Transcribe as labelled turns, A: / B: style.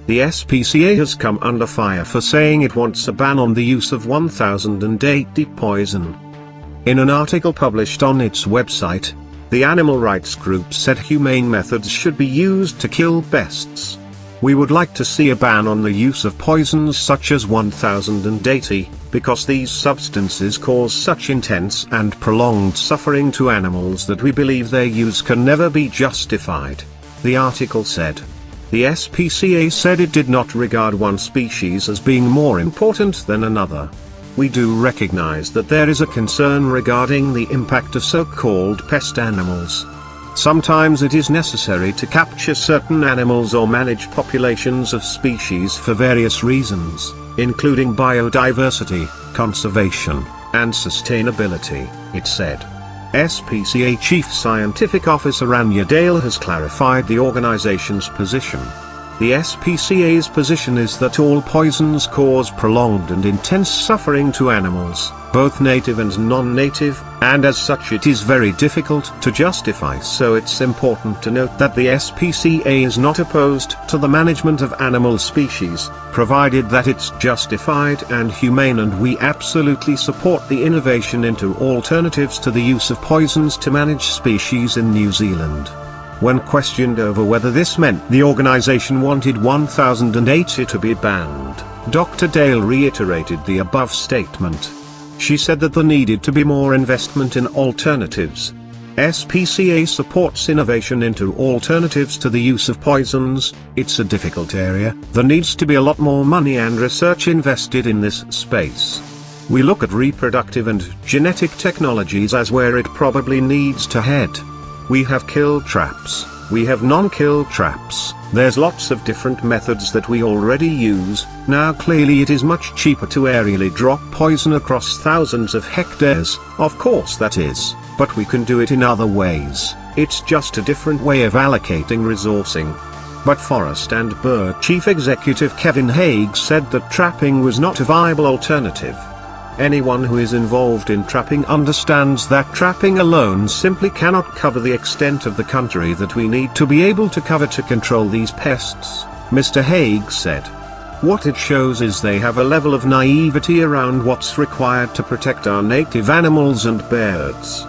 A: The SPCA has come under fire for saying it wants a ban on the use of 1080 poison. In an article published on its website, the animal rights group said humane methods should be used to kill pests. We would like to see a ban on the use of poisons such as 1080, because these substances cause such intense and prolonged suffering to animals that we believe their use can never be justified, the article said. The SPCA said it did not regard one species as being more important than another. We do recognize that there is a concern regarding the impact of so-called pest animals. Sometimes it is necessary to capture certain animals or manage populations of species for various reasons, including biodiversity, conservation, and sustainability, it said. SPCA Chief Scientific Officer Anya Dale has clarified the organization's position. The SPCA's position is that all poisons cause prolonged and intense suffering to animals, both native and non-native, and as such it is very difficult to justify. So it's important to note that the SPCA is not opposed to the management of animal species, provided that it's justified and humane, and we absolutely support the innovation into alternatives to the use of poisons to manage species in New Zealand. When questioned over whether this meant the organization wanted 1080 to be banned, Dr. Dale reiterated the above statement. She said that there needed to be more investment in alternatives. SPCA supports innovation into alternatives to the use of poisons. It's a difficult area. There needs to be a lot more money and research invested in this space. We look at reproductive and genetic technologies as where it probably needs to head. We have kill traps, we have non-kill traps, there's lots of different methods that we already use. Now clearly it is much cheaper to aerially drop poison across thousands of hectares, of course that is, but we can do it in other ways. It's just a different way of allocating resourcing. But Forest and Bird Chief Executive Kevin Haig said that trapping was not a viable alternative. Anyone who is involved in trapping understands that trapping alone simply cannot cover the extent of the country that we need to be able to cover to control these pests, Mr. Haig said. What it shows is they have a level of naivety around what's required to protect our native animals and birds.